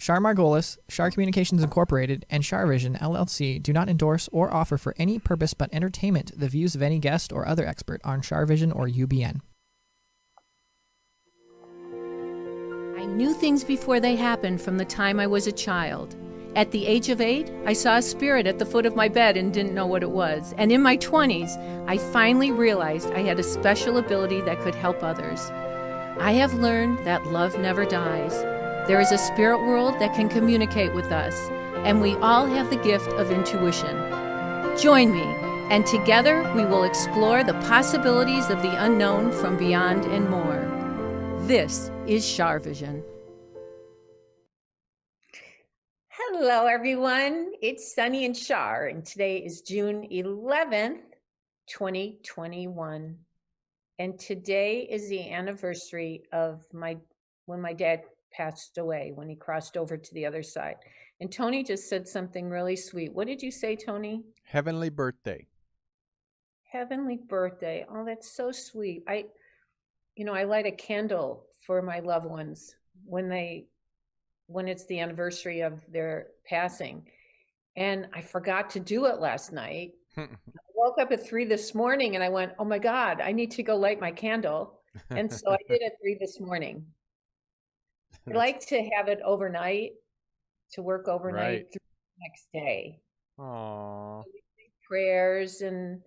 Char Margolis, Char Communications Incorporated, and CharVision LLC do not endorse or offer for any purpose but entertainment the views of any guest or other expert on CharVision or UBN. I knew things before they happened from the time I was a child. At the age of 8, I saw a spirit at the foot of my bed and didn't know what it was. And in my 20s, I finally realized I had a special ability that could help others. I have learned that love never dies. There is a spirit world that can communicate with us, and we all have the gift of intuition. Join me, and together we will explore the possibilities of the unknown from beyond and more. This is CharVision. Hello, everyone. It's Sunny and Char, and today is June 11th, 2021. And today is the anniversary of when my dad passed away, when he crossed over to the other side. And Tony just said something really sweet. What did you say, Tony? Heavenly birthday. Heavenly birthday. Oh, that's so sweet. I light a candle for my loved ones when it's the anniversary of their passing. And I forgot to do it last night. I woke up at 3 this morning and I went, oh my God, I need to go light my candle. And so I did at 3 this morning. I like to have it overnight, to work overnight through the next day. Aww. Prayers and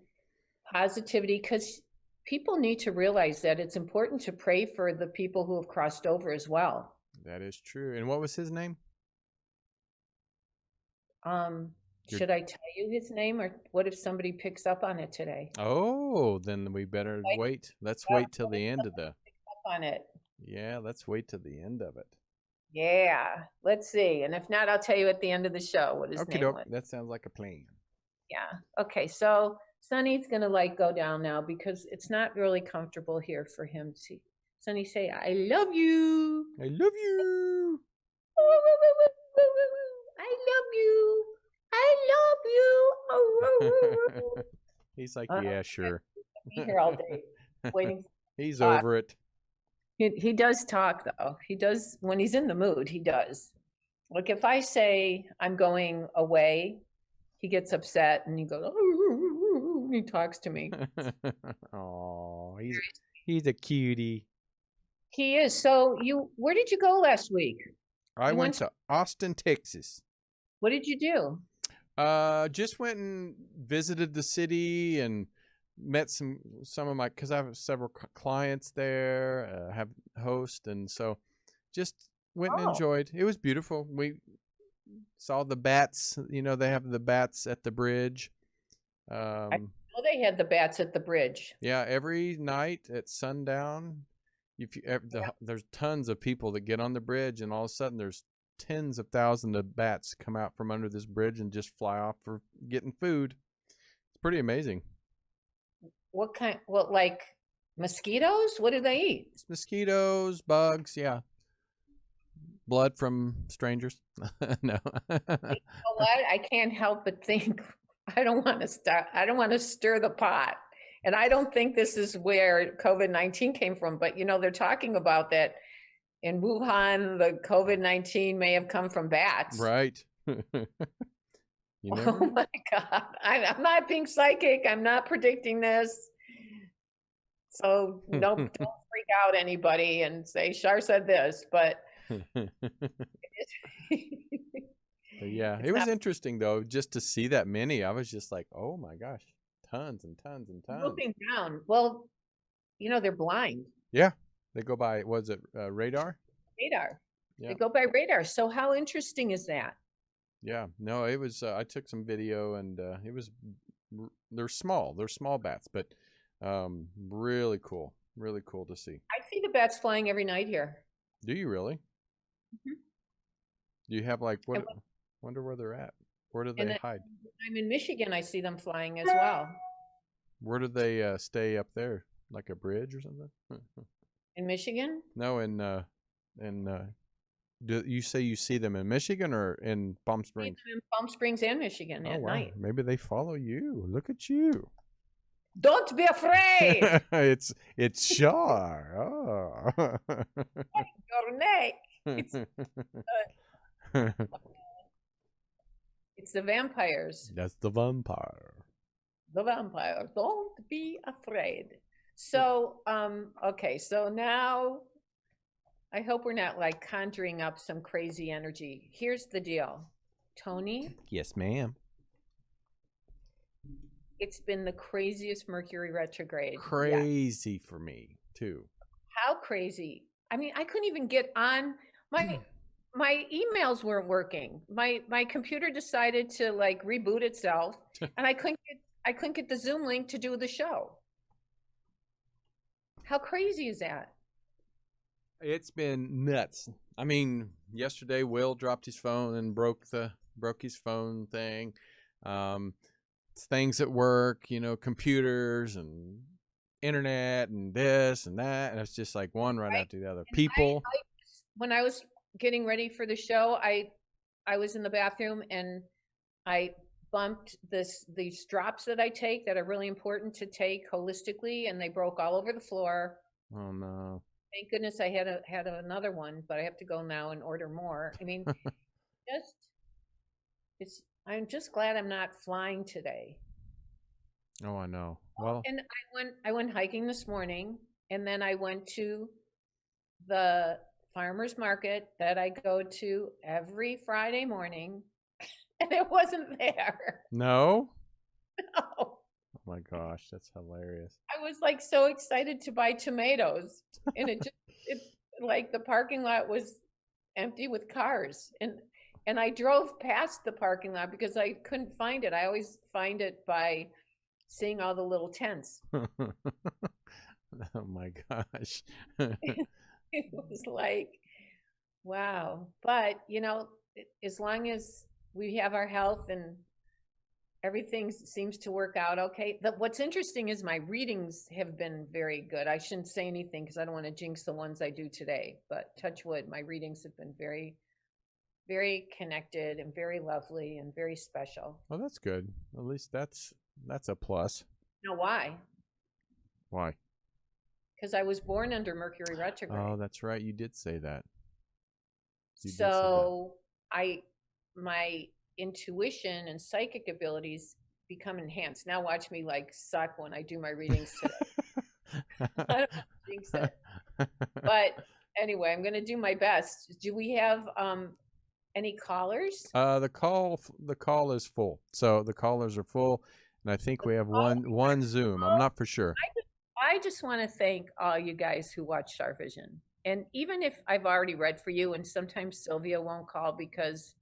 positivity, because people need to realize that it's important to pray for the people who have crossed over as well. That is true. And what was his name? Should I tell you his name, or what if somebody picks up on it today? Oh, then we better wait. Let's wait till the end of the. Pick up on it. Yeah, let's wait till the end of it. Yeah, let's see. And if not, I'll tell you at the end of the show what his name was. That sounds like a plan. Yeah. Okay. So Sunny's gonna go down now because it's not really comfortable here for him to. Sunny, say, I love you. I love you. I love you. I love you. He's like, yeah, sure. Be here all day waiting. He's over it. He does talk, though. He does, when he's in the mood, he does. Like if I say I'm going away, he gets upset and he goes, and he talks to me. Oh, he's a cutie. He is. So where did you go last week? I went to Austin, Texas. What did you do? Just went and visited the city and met some of my, because I have several clients there, have host, and so just went and enjoyed. It was beautiful. We saw the bats. You know, they have the bats at the bridge. I know they had the bats at the bridge. Yeah, every night at sundown. There's tons of people that get on the bridge, and all of a sudden there's tens of thousands of bats come out from under this bridge and just fly off for getting food. It's pretty amazing. What kind? What, like mosquitoes? What do they eat? It's mosquitoes, bugs, yeah. Blood from strangers. No. You know what? I can't help but think I don't want to stir the pot. And I don't think this is where COVID-19 came from, but they're talking about that in Wuhan, the COVID-19 may have come from bats. Right. Oh my God. I'm not being psychic. I'm not predicting this. So don't freak out anybody and say, Char said this, but. Yeah, it was interesting though, just to see that many. I was just like, oh my gosh. Tons and tons and tons. Looking down. Well, they're blind. Yeah. They go by, was it radar? Radar. Yeah. They go by radar. So how interesting is that? Yeah. No, it was, I took some video and it was, they're small bats, but really cool. Really cool to see. I see the bats flying every night here. Do you really? Mm-hmm. Do you have like, wonder where they're at? Where do they hide? I'm in Michigan. I see them flying as well. Where do they stay up there? Like a bridge or something? In Michigan? No, do you say you see them in Michigan or in Palm Springs? In Palm Springs and Michigan at night. Maybe they follow you. Look at you. Don't be afraid. It's Char. Oh. Your neck. It's It's the vampires. That's the vampire. The vampire. Don't be afraid. So, okay. So now I hope we're not like conjuring up some crazy energy. Here's the deal, Tony. Yes, ma'am. It's been the craziest Mercury retrograde. Crazy for me too. How crazy? I mean, I couldn't even get on my emails weren't working. My computer decided to like reboot itself, and I couldn't get the Zoom link to do the show. How crazy is that? It's been nuts. I mean, yesterday Will dropped his phone and broke his phone thing. Things at work, computers and internet and this and that, and it's just like one right after the other. People. When I was getting ready for the show, I was in the bathroom and I bumped these drops that I take that are really important to take holistically, and they broke all over the floor. Oh no. Thank goodness I had another one, but I have to go now and order more. I mean, I'm just glad I'm not flying today. Oh, I know. Well, and I went hiking this morning, and then I went to the farmer's market that I go to every Friday morning, and it wasn't there. No? No. Oh my gosh, that's hilarious. I was like so excited to buy tomatoes, and it like the parking lot was empty with cars, and I drove past the parking lot because I couldn't find it. I always find it by seeing all the little tents. Oh my gosh. It was like, wow. But, as long as we have our health and everything seems to work out okay. What's interesting is my readings have been very good. I shouldn't say anything because I don't want to jinx the ones I do today, but touch wood, my readings have been very, very connected and very lovely and very special. Well, that's good. At least that's a plus. Now, why? Why? Because I was born under Mercury retrograde. Oh, that's right. You did say that. My intuition and psychic abilities become enhanced. Now watch me like suck when I do my readings today. I don't jinx it. But anyway, I'm going to do my best. Do we have any callers? The call is full. So the callers are full, and I think we have one Zoom. I'm not for sure. I just want to thank all you guys who watch Char Vision. And even if I've already read for you, and sometimes Sylvia won't call because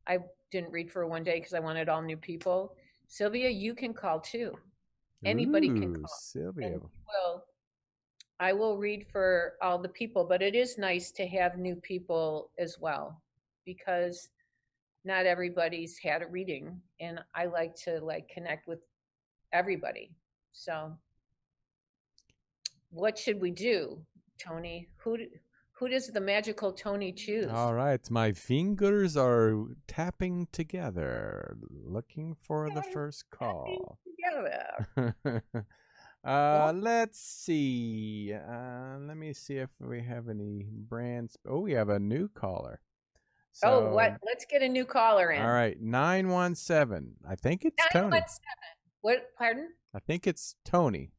I didn't read for one day because I wanted all new people. Sylvia, you can call too. Anybody can call. Sylvia. I will read for all the people, but it is nice to have new people as well because not everybody's had a reading, and I like to connect with everybody. So what should we do, Tony? Who does the magical Tony choose? All right, my fingers are tapping together, looking for the first call. Together. Let's see. Let me see if we have any brands. Oh, we have a new caller. So, what? Let's get a new caller in. All right, 917. I think it's 917. Tony. What? Pardon? I think it's Tony,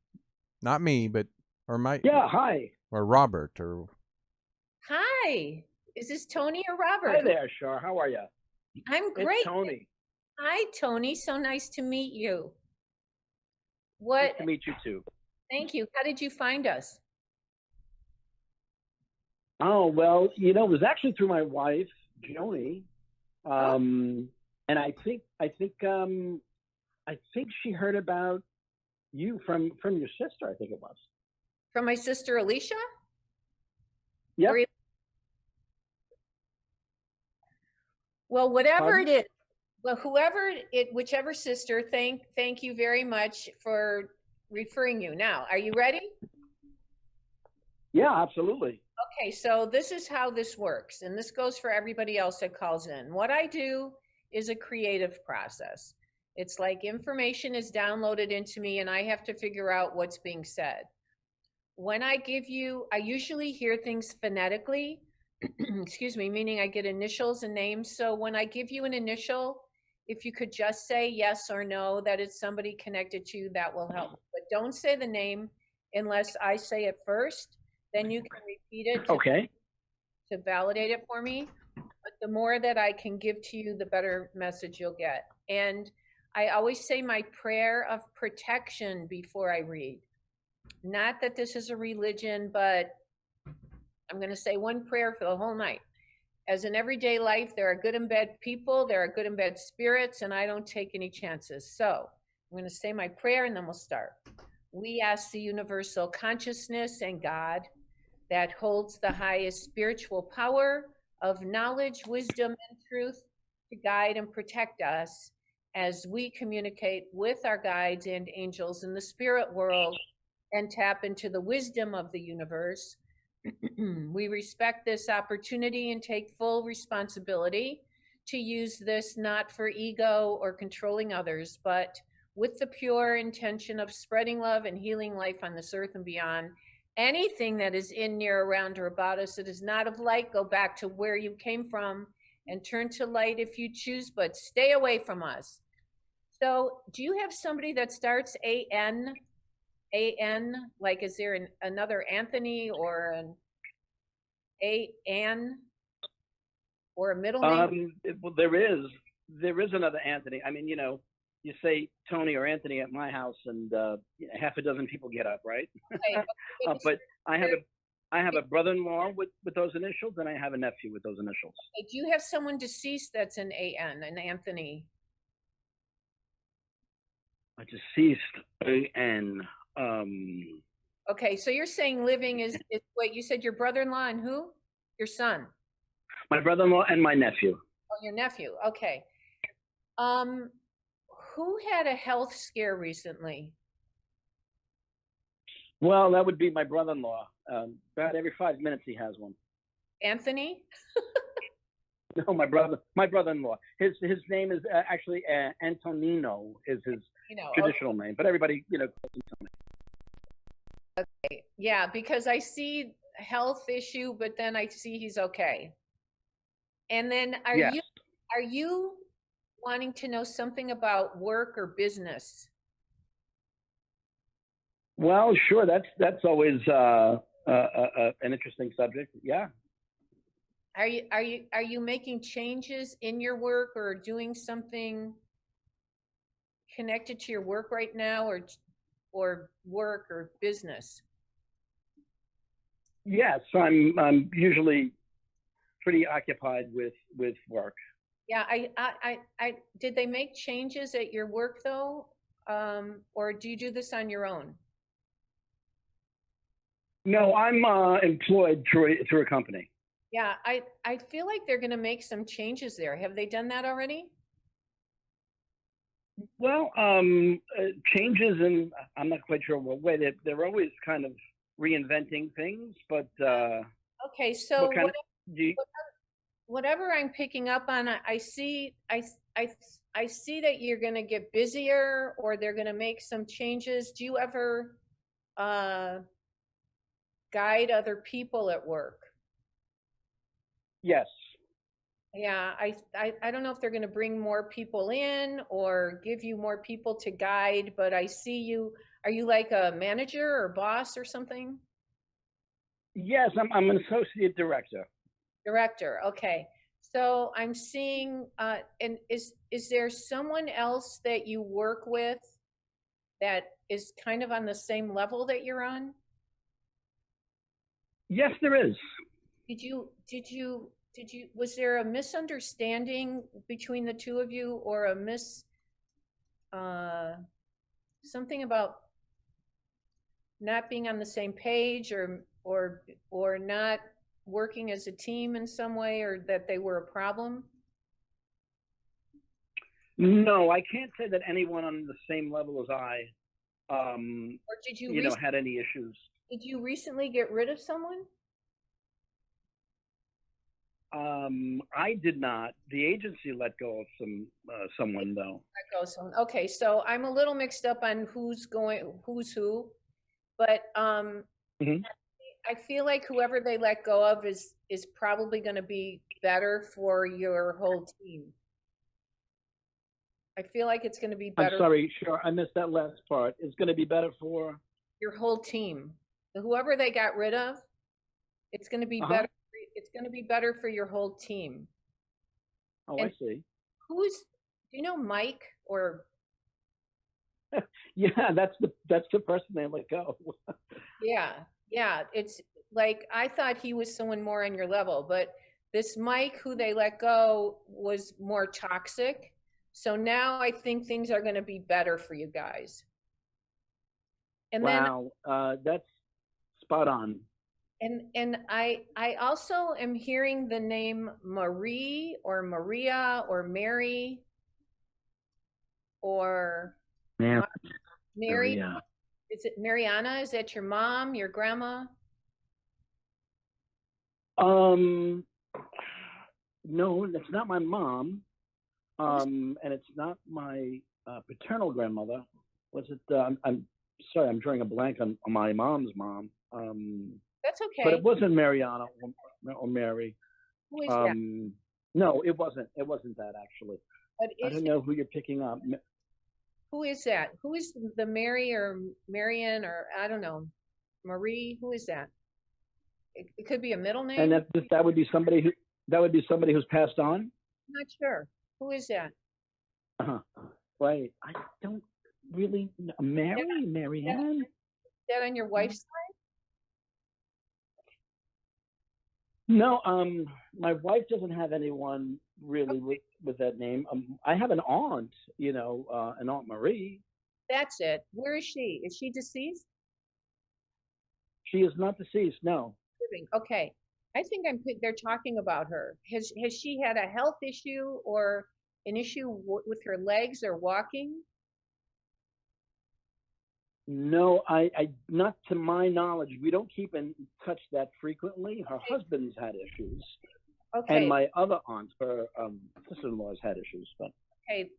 not me, but Yeah, hi. Or Robert or. Hi, is this Tony or Robert? Hi there, Char. How are you? I'm great. It's Tony. Hi, Tony. So nice to meet you. What? Nice to meet you too. Thank you. How did you find us? Oh, well, it was actually through my wife, Joni. And I think she heard about you from your sister, I think it was. From my sister Alicia? Yeah. Well, whatever it is, whichever sister, thank you very much for referring you. Now, are you ready? Yeah, absolutely. Okay, so this is how this works, and this goes for everybody else that calls in. What I do is a creative process. It's like information is downloaded into me, and I have to figure out what's being said. When I give you, I usually hear things phonetically, excuse me, meaning I get initials and names. So when I give you an initial, if you could just say yes or no that it's somebody connected to you, that will help. But don't say the name unless I say it first. Then you can repeat it Okay. to validate it for me. But the more that I can give to you, the better message you'll get. And I always say my prayer of protection before I read. Not that this is a religion, but I'm going to say one prayer for the whole night. As in everyday life, there are good and bad people, there are good and bad spirits, and I don't take any chances. So I'm going to say my prayer and then we'll start. We ask the universal consciousness and God that holds the highest spiritual power of knowledge, wisdom, and truth to guide and protect us as we communicate with our guides and angels in the spirit world and tap into the wisdom of the universe. We respect this opportunity and take full responsibility to use this not for ego or controlling others, but with the pure intention of spreading love and healing life on this earth and beyond. Anything that is in, near, around, or about us that is not of light, go back to where you came from and turn to light if you choose, but stay away from us. So do you have somebody that starts A-N? A-N, like is there another Anthony or an A-N or a middle name? Well, there is another Anthony. I mean, you say Tony or Anthony at my house, and half a dozen people get up, right? Okay, But I have a brother-in-law with those initials, and I have a nephew with those initials. do you have someone deceased that's an A-N, an Anthony? A deceased A-N. Okay, so you're saying living is wait, you said your brother-in-law and who? Your son? My brother-in-law and my nephew. Oh, your nephew. Okay. Who had a health scare recently? Well, that would be my brother-in-law. About every 5 minutes he has one. Anthony? No, my brother-in-law. His name is actually Antonino is his traditional name, but everybody calls him Tony. Okay. Yeah, because I see health issue, but then I see he's okay. And then are you wanting to know something about work or business? Well, sure. That's always an interesting subject. Yeah. Are you making changes in your work or doing something connected to your work right now, or work or business? Yes, I'm usually pretty occupied with work. Yeah, I did they make changes at your work though, or do you do this on your own? No, I'm employed through a company. Yeah, I feel like they're going to make some changes there. Have they done that already? Well, changes, and I'm not quite sure what way. They're always kind of reinventing things, but okay. So whatever I'm picking up on, I see that you're going to get busier, or they're going to make some changes. Do you ever guide other people at work? Yes. Yeah, I don't know if they're going to bring more people in or give you more people to guide, but I see you. Are you like a manager or boss or something? Yes, I'm an associate director. Director, okay. So I'm seeing, and is there someone else that you work with that is kind of on the same level that you're on? Yes, there is. Was there a misunderstanding between the two of you, or something about not being on the same page, or not working as a team in some way, or that they were a problem? No, I can't say that anyone on the same level as I, or did you had any issues. Did you recently get rid of someone? I did not. The agency let go of someone though. Okay, so I'm a little mixed up on who's who, but Mm-hmm. I feel like whoever they let go of is probably going to be better for your whole team. I feel like it's going to be better. I'm sorry, Char, I missed that last part. It's going to be better for your whole team. Whoever they got rid of, it's going to be better. It's going to be better for your whole team. Oh, and I see. Do you know Mike or? Yeah, that's the person they let go. Yeah. It's like I thought he was someone more on your level, but this Mike who they let go was more toxic. So now I think things are going to be better for you guys. And wow, that's spot on. And I also am hearing the name Marie or Maria or Mary or Mary. Maria. Is it Mariana? Is that your mom, your grandma? No, it's not my mom. And it's not my paternal grandmother. Was it? I'm sorry, I'm drawing a blank on my mom's mom. That's okay. But it wasn't Mariana or Mary. Who is that? No, it wasn't. It wasn't that actually. I don't know who you're picking up. Who is that? Who is the Mary or Marian or I don't know, Marie? Who is that? It could be a middle name. And that would be somebody who's passed on. I'm not sure. Who is that? Wait, I don't really know. Marianne? Is that on your wife's side? No, my wife doesn't have anyone really with that name. I have an aunt, an Aunt Marie. That's it. Where is she? Is she deceased? She is not deceased, no. Okay. I think they're talking about her. Has she had a health issue or an issue with her legs or walking? No, I not to my knowledge. We don't keep in touch that frequently. Her husband's had issues, and my other aunt, her sister-in-law's had issues. But okay,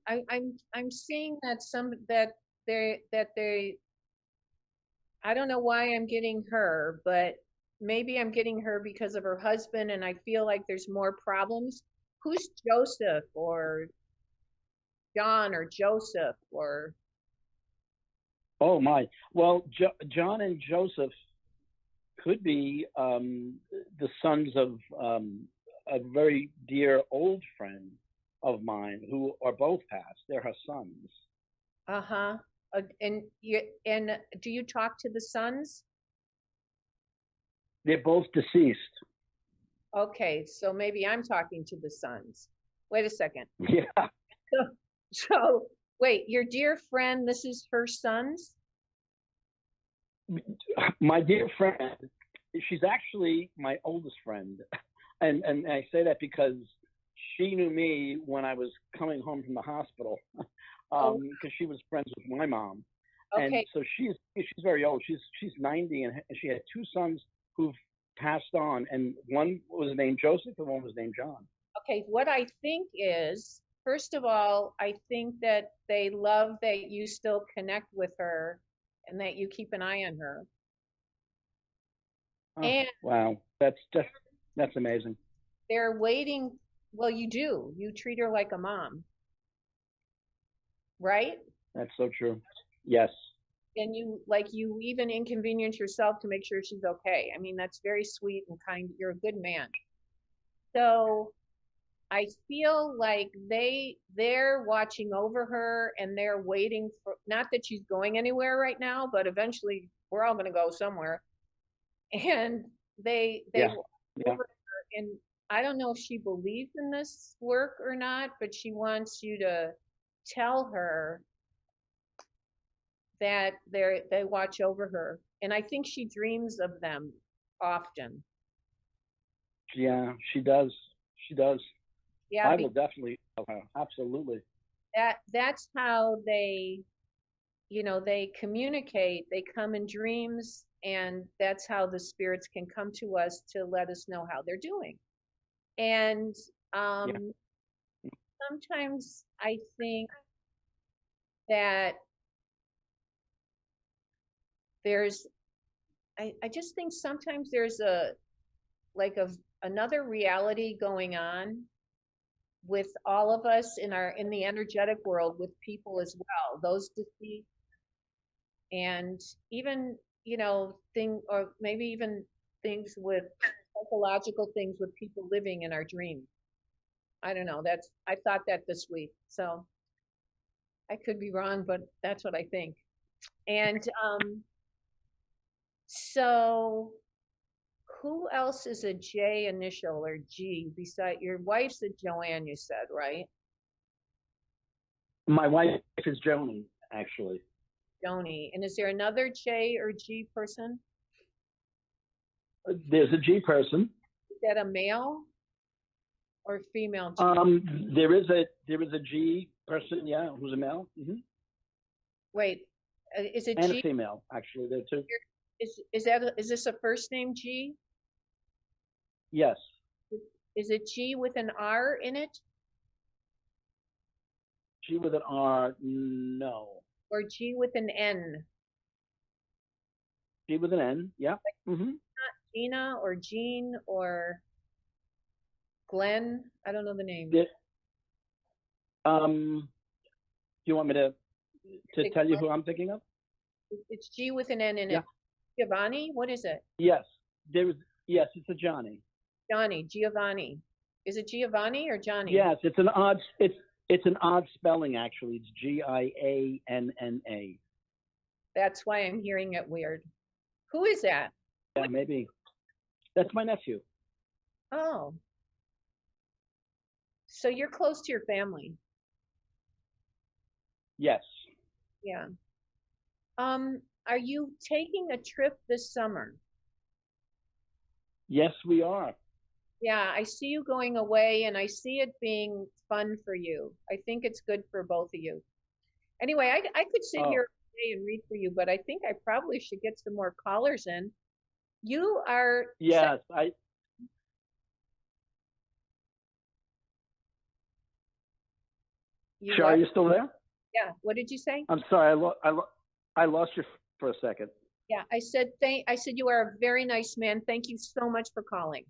I'm seeing that they I don't know why I'm getting her, but maybe I'm getting her because of her husband, and I feel like there's more problems. Who's Joseph or John or Joseph or? Oh my! Well, John and Joseph could be the sons of a very dear old friend of mine who are both passed. They're her sons. And do you talk to the sons? They're both deceased. Okay, so maybe I'm talking to the sons. Wait a second. Yeah. So wait, your dear friend, this is her sons? My dear friend, she's actually my oldest friend. And I say that because she knew me when I was coming home from the hospital, because she was friends with my mom. Okay. And so she's very old. She's 90, and she had two sons who've passed on, and one was named Joseph and one was named John. Okay, what I think is, first of all, I think that they love that you still connect with her and that you keep an eye on her. Oh, and wow, that's amazing. They're waiting. Well, you do. You treat her like a mom, right? That's so true. Yes. And you even inconvenience yourself to make sure she's okay. I mean, that's very sweet and kind. You're a good man. So I feel like they're watching over her and they're waiting for, not that she's going anywhere right now, but eventually we're all going to go somewhere. And they over her, and I don't know if she believes in this work or not, but she wants you to tell her that they watch over her. And I think she dreams of them often. Yeah, she does. She does. Yeah, I will definitely tell her. Absolutely. That's how they communicate. They come in dreams, and that's how the spirits can come to us to let us know how they're doing. And sometimes I think that there's I just think sometimes there's another reality going on with all of us in the energetic world with people as well, those deceased, and even, or maybe even things with psychological things with people living in our dreams. I don't know. I thought that this week. So I could be wrong, but that's what I think. And so who else is a J initial or G beside your wife's a Joanne, you said, right? My wife is Joni, actually. Joni. And is there another J or G person? There's a G person. Is that a male or female G? There is a G person, yeah, who's a male. Mm-hmm. Wait, is it and G? A female, actually, there too. Is this a first name G? Yes. Is it G with an R in it? G with an R, no. Or G with an N? G with an N, yeah. Mm-hmm. Not Gina or Jean or Glenn? I don't know the name. Do you want me to tell you who I'm thinking of? It's G with an N in Yeah. it. Giovanni? What is it? Yes. Yes, it's a Johnny. Johnny, Giovanni. Is it Giovanni or Johnny? Yes, it's an odd spelling, actually. It's Gianna. That's why I'm hearing it weird. Who is that? Yeah, maybe. That's my nephew. Oh. So you're close to your family. Yes. Yeah. Are you taking a trip this summer? Yes, we are. Yeah, I see you going away and I see it being fun for you. I think it's good for both of you. Anyway, I could sit here all day and read for you, but I think I probably should get some more callers in. You are... Yes, Char, are you still there? Yeah, what did you say? I'm sorry, I lost you for a second. Yeah, I said you are a very nice man. Thank you so much for calling.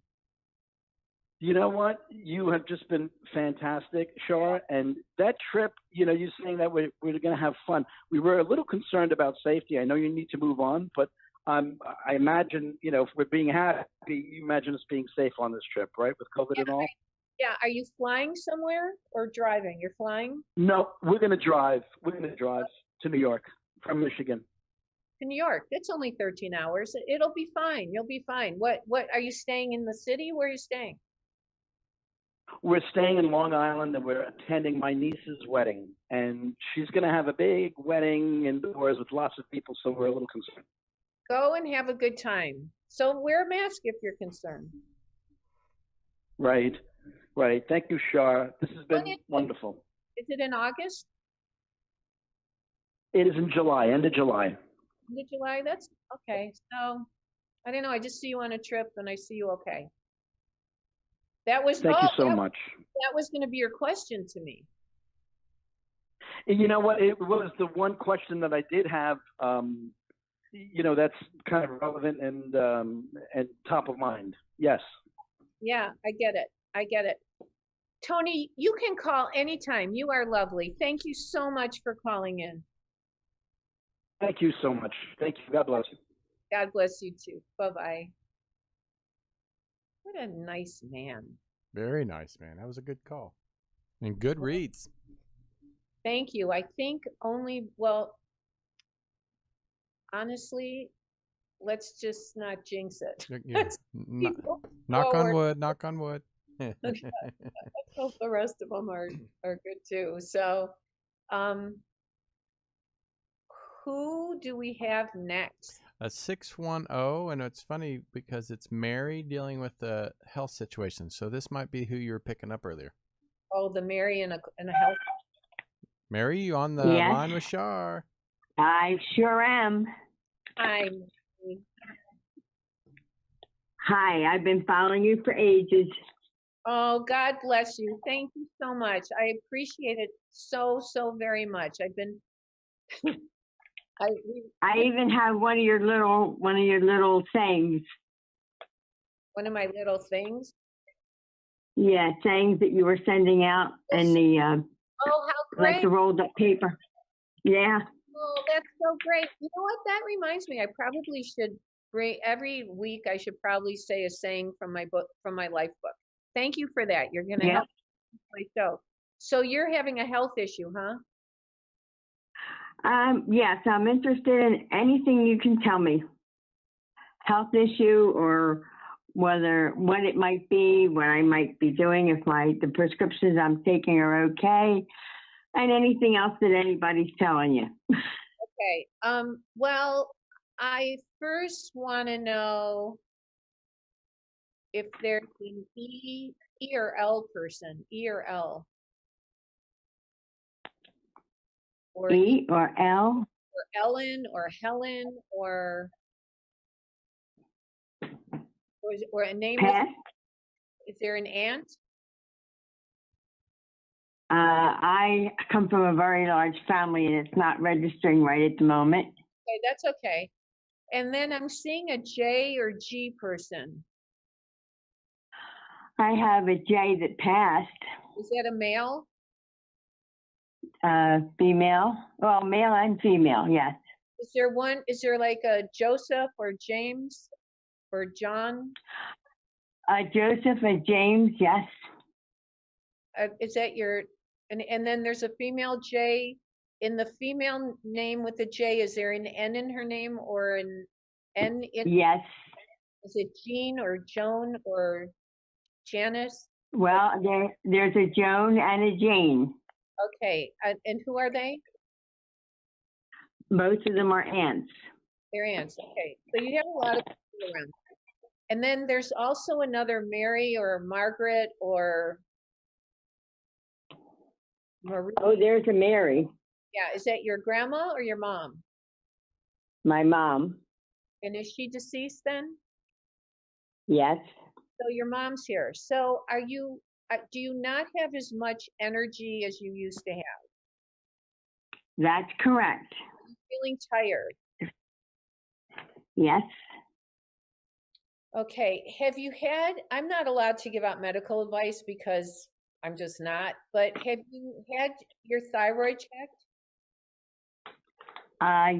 You know what? You have just been fantastic, Char. And that trip, you saying that we're going to have fun. We were a little concerned about safety. I know you need to move on, but I imagine, if we're being happy, you imagine us being safe on this trip, right? With COVID and all. Yeah. Are you flying somewhere or driving? You're flying? No, we're going to drive. We're going to drive to New York from Michigan. To New York. That's only 13 hours. It'll be fine. You'll be fine. What are you staying in the city? Where are you staying? We're staying in Long Island and we're attending my niece's wedding. And she's going to have a big wedding indoors with lots of people, so we're a little concerned. Go and have a good time. So wear a mask if you're concerned. Right. Thank you, Char. This has been wonderful. Is it in August? It is in July, end of July. End of July? That's okay. So, I don't know. I just see you on a trip and I see you okay. Thank you so much. That was going to be your question to me. You know what? It was the one question that I did have. That's kind of relevant and top of mind. Yes. Yeah, I get it. Tony, you can call anytime. You are lovely. Thank you so much for calling in. Thank you so much. Thank you. God bless you. God bless you too. Bye-bye. What a nice man. Very nice, man. That was a good call. And good reads. Thank you. I think honestly, let's just not jinx it. Yeah. Knock on wood. I hope the rest of them are good too. So, who do we have next? A 610, and it's funny because it's Mary dealing with the health situation. So this might be who you were picking up earlier. Oh, the Mary in a health. Mary, you on the line with Char? I sure am. Hi. Hi, I've been following you for ages. Oh, God bless you. Thank you so much. I appreciate it so very much. I even have one of your little sayings. One of my little things. Yeah, sayings that you were sending out in the Oh, how great! like the rolled up paper. Yeah. Oh, that's so great. You know what? That reminds me. I probably should every week. I should probably say a saying from my book, from my life book. Thank you for that. You're going to help my show. So you're having a health issue, huh? Yes, I'm interested in anything you can tell me. Health issue, or what it might be, what I might be doing, if the prescriptions I'm taking are okay, and anything else that anybody's telling you. Okay. Well, I first want to know if there's an E or L person, E or L. Or E or L? Or Ellen or Helen or a name. Pass. Is there an aunt? I come from a very large family and it's not registering right at the moment. Okay, that's okay. And then I'm seeing a J or G person. I have a J that passed. Is that a male? Female. Well, male and female, yes. Is there like a Joseph or James or John? Joseph and James, yes. Is that and then there's a female J. In the female name with the J, is there an N in her name or an N in? Yes. Is it Jean or Joan or Janice? Well, there's a Joan and a Jane. Okay, and who are they? Both of them are aunts. They're aunts. Okay, so you have a lot of people around. And then there's also another Mary or Margaret or Marie. Oh, there's a Mary. Yeah, is that your grandma or your mom? My mom. And is she deceased then? Yes. So your mom's here. So do you not have as much energy as you used to have? That's correct. Are you feeling tired? Yes. Okay, I'm not allowed to give out medical advice because I'm just not, but have you had your thyroid checked?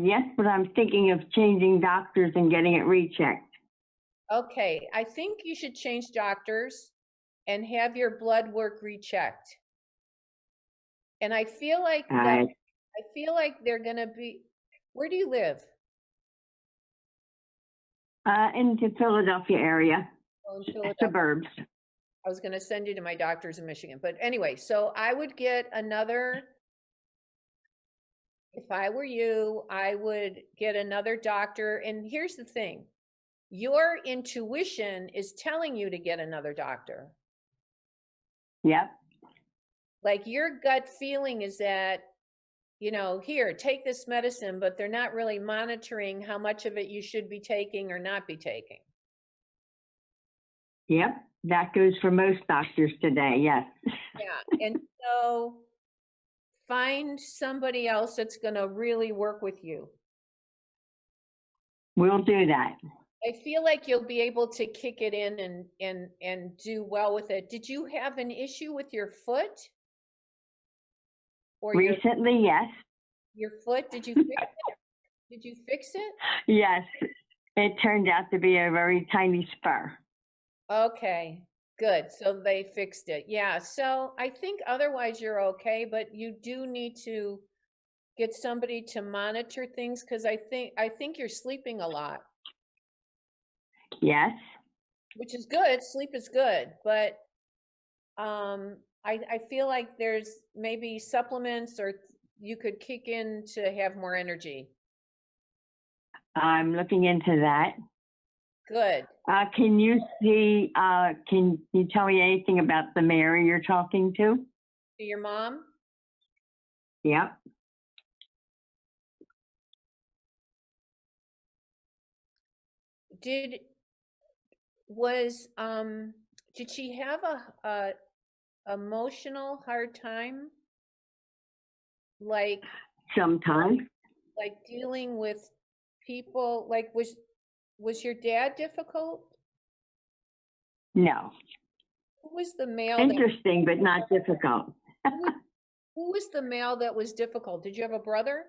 Yes, but I'm thinking of changing doctors and getting it rechecked. Okay, I think you should change doctors and have your blood work rechecked. And I feel like they're gonna be. Where do you live? In the Philadelphia area. Oh, in Philadelphia. Suburbs. I was gonna send you to my doctors in Michigan, but anyway, so I would get another. If I were you, I would get another doctor. And here's the thing. Your intuition is telling you to get another doctor. Yep. Like your gut feeling is that, here, take this medicine, but they're not really monitoring how much of it you should be taking or not be taking. Yep. That goes for most doctors today. Yes. Yeah. And so find somebody else that's going to really work with you. We'll do that. I feel like you'll be able to kick it in and do well with it. Did you have an issue with your foot? Or recently, yes. Your foot? Did you fix it? Did you fix it? Yes. It turned out to be a very tiny spur. Okay, good. So they fixed it. Yeah. So I think otherwise you're okay, but you do need to get somebody to monitor things because I think you're sleeping a lot. Yes. Which is good. Sleep is good, but I feel like there's maybe supplements or you could kick in to have more energy. I'm looking into that. Good. Can you tell me anything about the Mary you're talking to? To your mom? Yep. Did she have a emotional hard time? Like sometimes. like dealing with people, like was your dad difficult? No. Who was the male that Interesting, but not difficult. who, who was the male that was difficult? Did you have a brother?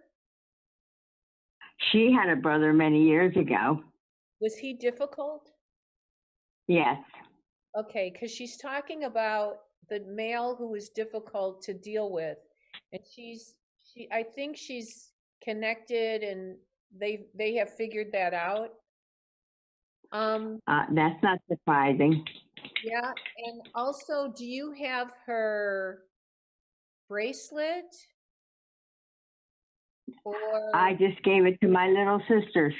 She had a brother many years ago. Was he difficult? Yes. Okay, because she's talking about the male who was difficult to deal with, and I think she's connected, and they have figured that out. That's not surprising. Yeah, and also, do you have her bracelet? Or I just gave it to my little sisters.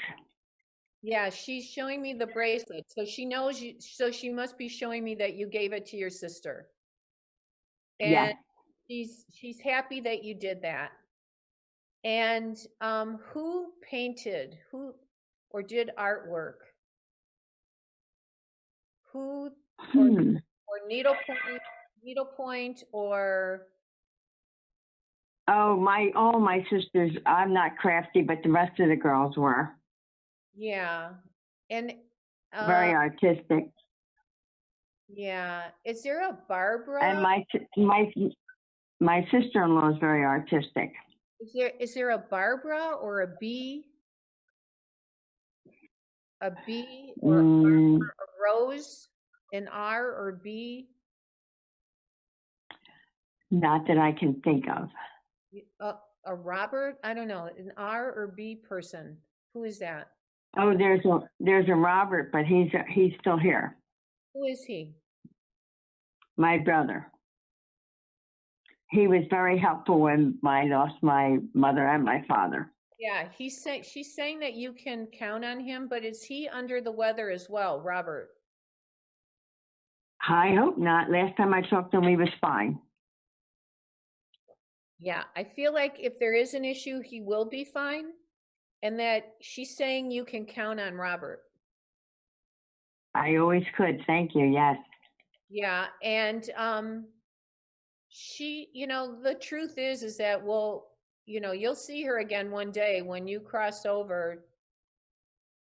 yeah, she's showing me the bracelet, so she knows you. So she must be showing me that you gave it to your sister, and Yes. she's happy that you did that. And who painted, who or did artwork? Who Hmm. or needlepoint or Oh, all my sisters, I'm not crafty, but the rest of the girls were yeah. And very artistic. yeah, is there a Barbara? And my sister-in-law is very artistic. Is there a Barbara or a B? A B or a Rose, an R or B? Not that I can think of. A Robert? I don't know, an R or B person. Who is that? Oh, there's a Robert, but he's still here. Who is he? My brother. He was very helpful when I lost my mother and my father. Yeah, she's saying that you can count on him, but is he under the weather as well, Robert? I hope not. Last time I talked to him, he was fine. Yeah, I feel like if there is an issue, he will be fine. And that she's saying you can count on Robert. I always could. Thank you. Yes. Yeah. And she, the truth is that, well, you'll see her again one day when you cross over.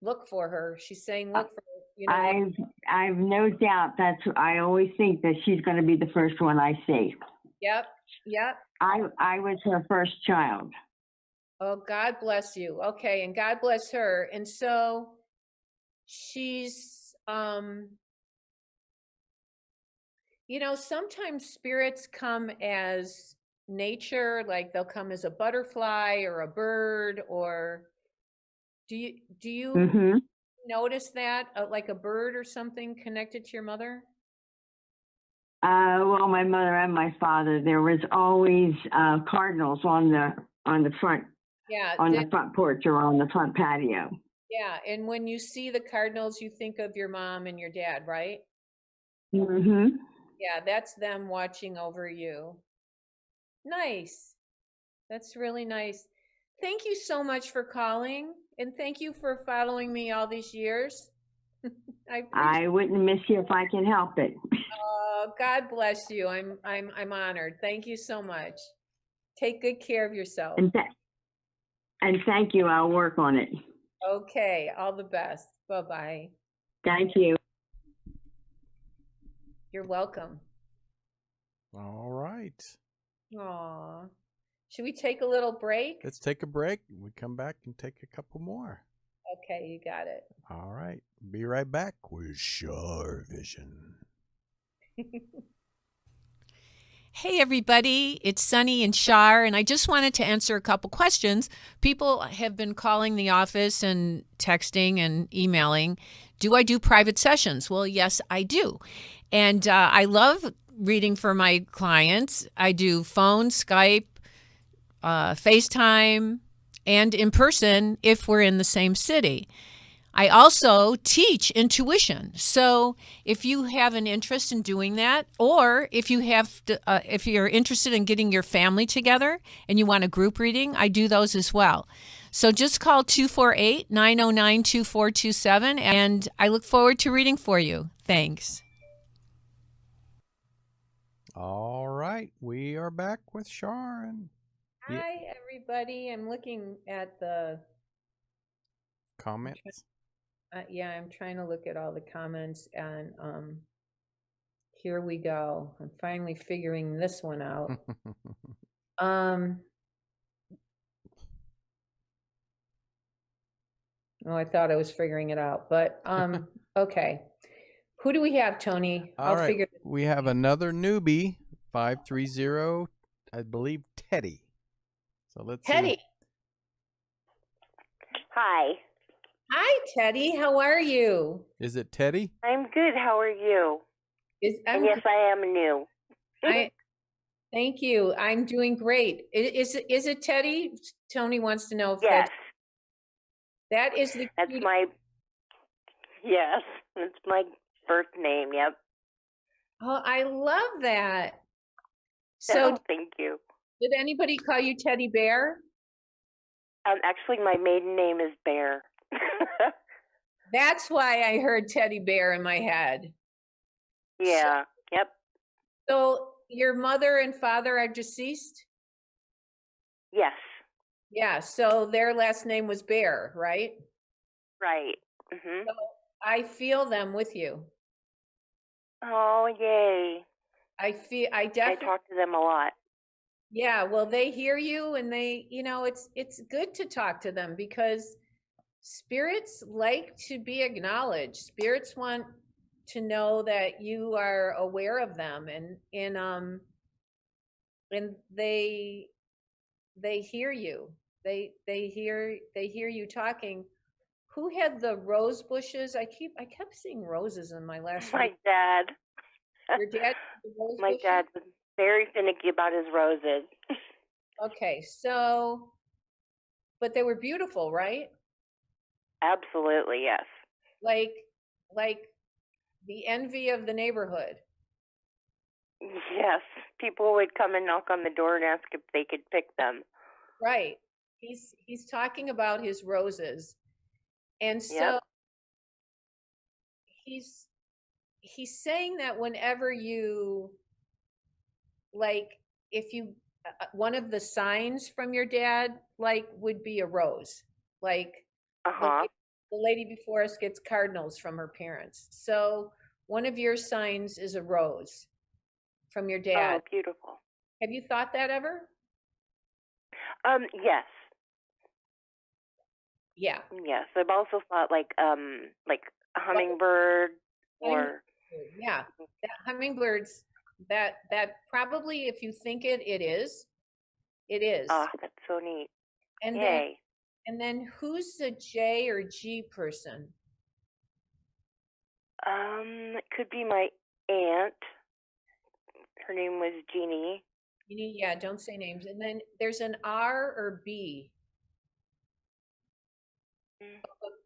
Look for her. She's saying, look for her. I've no doubt I always think that she's going to be the first one I see. Yep. I was her first child. Oh, God bless you. Okay. And God bless her. And so she's, sometimes spirits come as nature, like they'll come as a butterfly or a bird, or do you notice that, like a bird or something connected to your mother? Well, my mother and my father, there was always cardinals on the front, the front porch or on the front patio. Yeah, and when you see the cardinals, you think of your mom and your dad, right? Mm-hmm. Yeah, that's them watching over you. Nice. That's really nice. Thank you so much for calling, and thank you for following me all these years. I wouldn't miss you if I can help it. Oh, God bless you. I'm honored. Thank you so much. Take good care of yourself. And thank you. I'll work on it. Okay. All the best. Bye-bye. Thank you. You're welcome. All right. Aw. Should we take a little break? Let's take a break. We come back and take a couple more. Okay, you got it. All right. Be right back with Char Vision. Hey everybody, it's Sunny and Char, and I just wanted to answer a couple questions. People have been calling the office and texting and emailing. Do I do private sessions? Well, yes, I do. And I love reading for my clients. I do phone, Skype, FaceTime, and in person if we're in the same city. I also teach intuition. So if you have an interest in doing that, or if you're interested in getting your family together and you want a group reading, I do those as well. So just call 248-909-2427, and I look forward to reading for you. Thanks. All right. We are back with Char, and Yeah. Hi, everybody. I'm looking at the Comments. I'm trying to look at all the comments, and here we go. I'm finally figuring this one out. Oh, I thought I was figuring it out, but okay. Who do we have, Tony? All right. We have another newbie, 530, I believe, Teddy. So let's Teddy. see. Hi. Hi, Teddy. How are you? Is it Teddy? I'm good. How are you? And yes, I am new. Thank you. I'm doing great. Is it Teddy? Tony wants to know if yes. That is the That's my yes. That's my birth name. Yep. Oh, I love that. So thank you. Did anybody call you Teddy Bear? Actually, my maiden name is Bear. That's why I heard Teddy Bear in my head. Yeah. Yep. So your mother and father are deceased? Yes. Yeah. So their last name was Bear, right? Right. Mm-hmm. So I feel them with you. Oh, yay. I definitely talk to them a lot. Yeah, well, they hear you, and they, it's good to talk to them because spirits like to be acknowledged. Spirits want to know that you are aware of them, and they hear you. They hear you talking. Who had the rose bushes? I kept seeing roses in my last My week. dad. Your dad had the rose My bushes? dad was very finicky about his roses. Okay, so, but they were beautiful, right? Absolutely, yes. Like the envy of the neighborhood. Yes, people would come and knock on the door and ask if they could pick them. Right. He's talking about his roses. And so he's saying that whenever you, like, if you one of the signs from your dad, like, would be a rose. Like the lady before us gets cardinals from her parents. So one of your signs is a rose from your dad. Oh, beautiful. Have you thought that ever? Yes. Yeah. Yes. I've also thought like a hummingbird or yeah. That hummingbirds, that probably, if you think it is. It is. Oh, that's so neat. And yay. Then who's the J or G person? It could be my aunt. Her name was Jeannie. Yeah, don't say names. And then there's an R or B.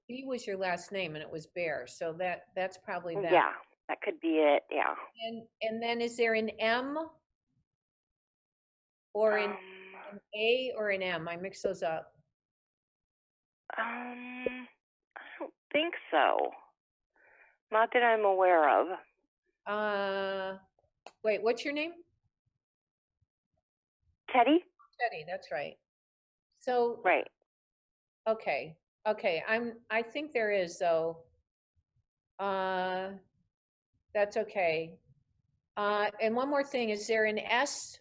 B was your last name, and it was Bear, so that's probably that. Yeah, that could be it. Yeah. And then is there an M or an A or an M? I mix those up. I don't think so. Not that I'm aware of. Wait, what's your name? Teddy? Teddy, that's right. So right. Okay. I think there is, though. That's okay. And one more thing, is there an S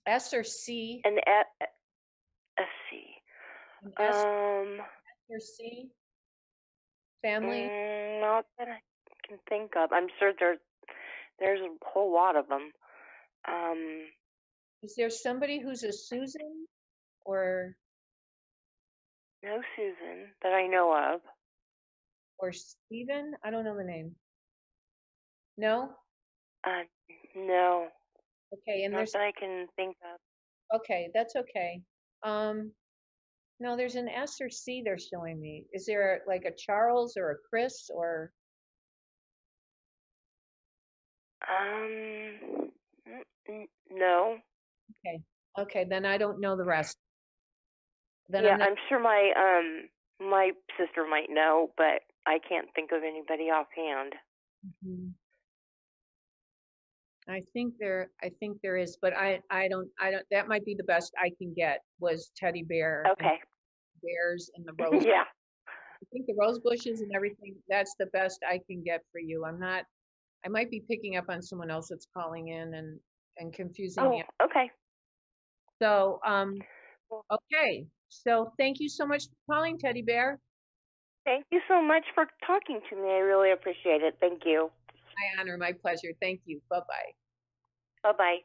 or C? An C. An S or C? Family? Not that I can think of. I'm sure there's a whole lot of them. Is there somebody who's a Susan or? No Susan that I know of. Or Stephen? I don't know the name. No? No. Okay, and not that I can think of. Okay, that's okay. No, there's an S or C they're showing me. Is there like a Charles or a Chris or? No. Okay, then I don't know the rest. Then yeah, I'm sure my sister might know, but I can't think of anybody offhand. Mm-hmm. I think there is, but I don't, that might be the best I can get was teddy bear and Okay. bears and the rose. Yeah. I think the rose bushes and everything, that's the best I can get for you. I might be picking up on someone else that's calling in and confusing Oh, you. okay. So, okay. So thank you so much for calling, Teddy Bear. Thank you so much for talking to me. I really appreciate it. Thank you. My honor, my pleasure. Thank you. Bye-bye. Bye-bye.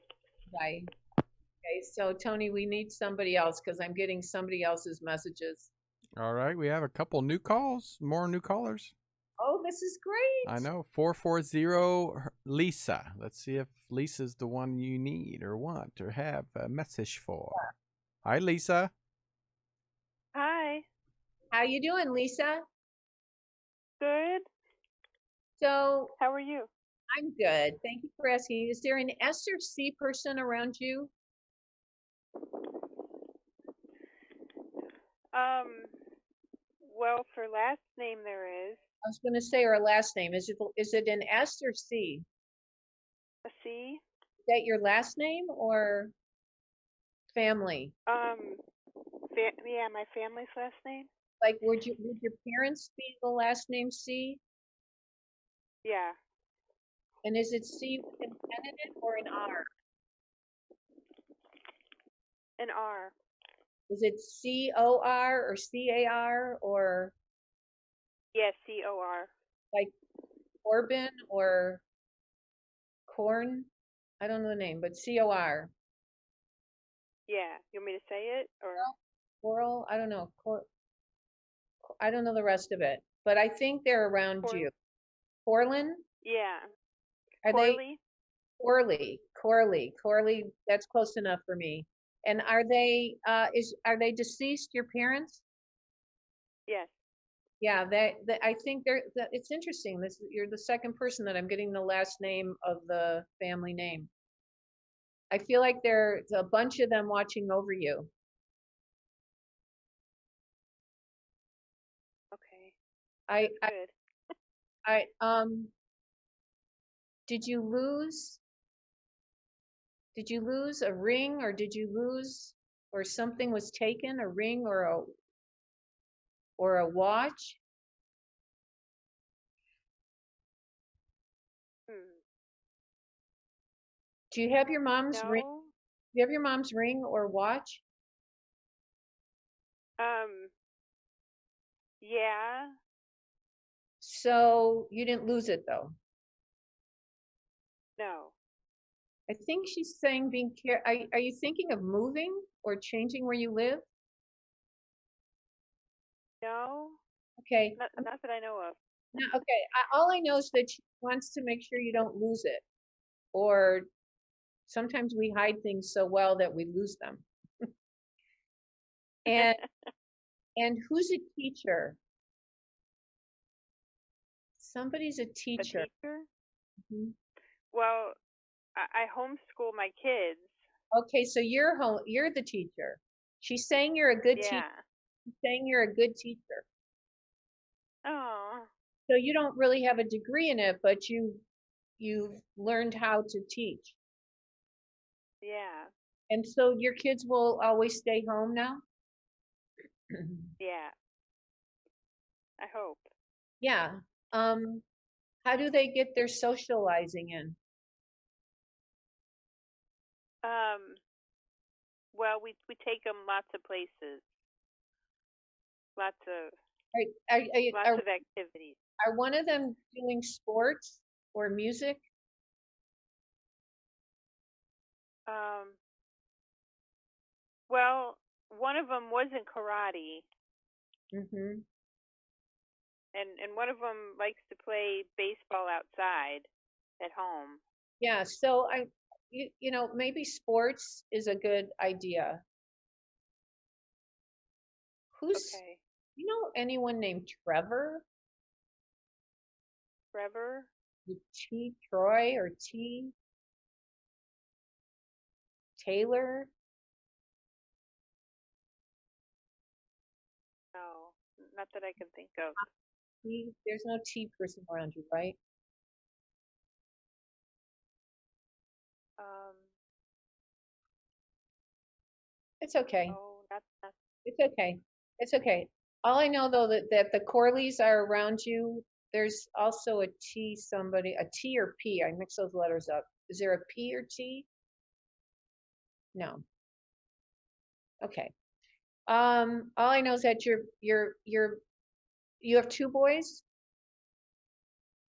Bye. Okay, so Tony, we need somebody else because I'm getting somebody else's messages. All right, we have a couple new calls, more new callers. Oh, this is great. I know, 440 Lisa. Let's see if Lisa's the one you need or want or have a message for. Hi, Lisa. Hi. How you doing, Lisa? Good. So How are you? I'm good. Thank you for asking. Is there an S or C person around you? Well, for last name there is I was going to say her last name. Is it an S or C? a C. Is that your last name or family? Yeah, my family's last name. Like, would your parents be the last name C? Yeah. And is it C with an N in it or an R? An R. Is it COR or CAR or Yeah, COR. like Corbin or Corn? I don't know the name, but COR. Yeah. You want me to say it or? Coral? I don't know. I don't know the rest of it, but I think they're around you. Corlin? Yeah. Are Corley? they Corley? That's close enough for me. And are they deceased? Your parents? Yes. Yeah, I think it's interesting. You're the second person that I'm getting the last name of the family name. I feel like there's a bunch of them watching over you. Okay. I Good. did you lose a ring or did you lose or something was taken, a ring or a watch? Do you have your mom's ring? No. Do you have your mom's ring or watch? Yeah. So you didn't lose it though. No. I think she's saying are you thinking of moving or changing where you live? No. Okay. Not that I know of. No, okay. All I know is that she wants to make sure you don't lose it. Or sometimes we hide things so well that we lose them. And who's a teacher? Somebody's a teacher. A teacher? Mhm. Well, I homeschool my kids. Okay, so you're the teacher. She's saying you're a good teacher. Yeah. She's saying you're a good teacher. Oh. So you don't really have a degree in it, but you've learned how to teach. Yeah. And so your kids will always stay home now? Yeah. I hope. Yeah. How do they get their socializing in? Well, we take them lots of places. Lots of activities. Are one of them doing sports or music? Well, one of them was in karate. Mm-hmm. And one of them likes to play baseball outside at home. Yeah, so maybe sports is a good idea. Okay. You know anyone named Trevor? Trevor? With T, Troy or T? Taylor? No, not that I can think of. There's no T person around you, right? It's okay. Oh, that's It's okay. It's okay. All I know though that the Corleys are around you. There's also a T somebody, a T or P. I mix those letters up. Is there a P or T? No. Okay. All I know is that you have two boys?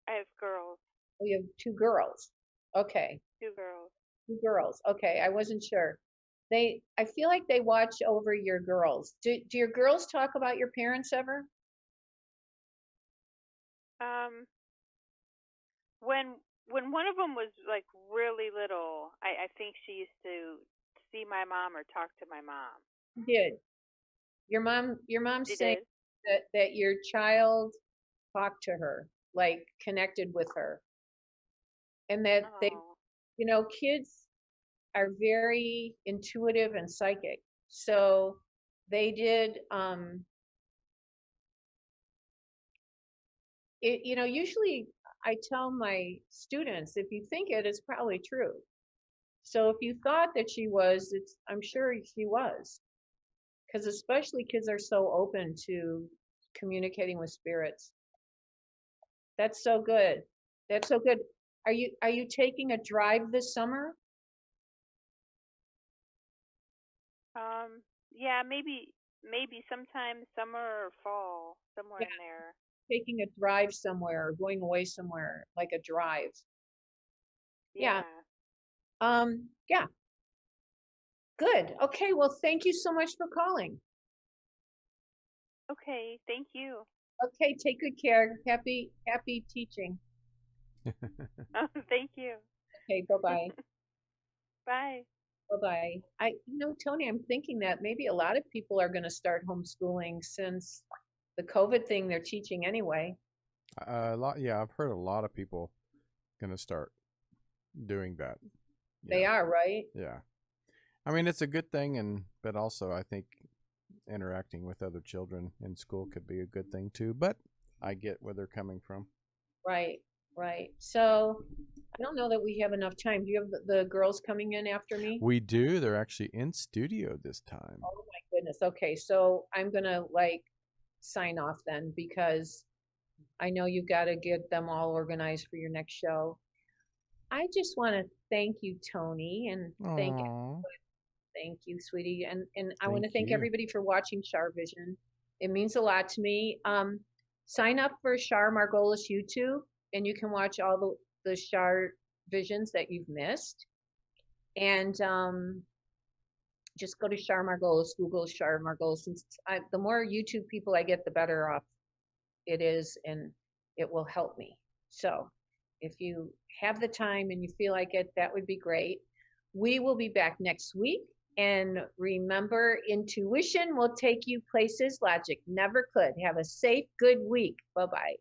I have girls, Oh, you have two girls. Okay. 2 girls. Two girls. Okay. I wasn't sure. I feel like they watch over your girls. Do your girls talk about your parents ever? Um, when one of them was like really little, I think she used to see my mom or talk to my mom. You did. Your mom's She saying did. that your child talked to her, like connected with her, and that Oh, kids are very intuitive and psychic. So they did, usually I tell my students, if you think it, it's probably true. So if you thought that she was, I'm sure she was, because especially kids are so open to communicating with spirits. That's so good. That's so good. Are you taking a drive this summer? yeah, maybe sometime summer or fall, somewhere Yeah, in there. taking a drive somewhere or going away somewhere, like a drive. Yeah. Yeah. Yeah. Good. Okay. Well, thank you so much for calling. Okay, thank you. Okay. Take good care. Happy teaching. Thank you. Okay. Bye-bye. Bye. Bye-bye. Tony, I'm thinking that maybe a lot of people are going to start homeschooling since the COVID thing they're teaching anyway. Yeah, I've heard a lot of people gonna start doing that. They Yeah, are, right? yeah. I mean, it's a good thing, but also I think interacting with other children in school could be a good thing too. But I get where they're coming from. Right. Right. So I don't know that we have enough time. Do you have the girls coming in after me? We do. They're actually in studio this time. Oh my goodness. Okay. So I'm going to sign off then because I know you've got to get them all organized for your next show. I just want to thank you, Tony, and Aww. thank you, sweetie. And I want to Thank thank you. everybody for watching Char Vision. It means a lot to me. Sign up for Char Margolis YouTube, and you can watch all the Char Visions that you've missed. And just go to Char Margolis, Google Char Margolis. The more YouTube people I get, the better off it is, and it will help me. So if you have the time and you feel like it, that would be great. We will be back next week. And remember, intuition will take you places logic never could. Have a safe, good week. Bye-bye.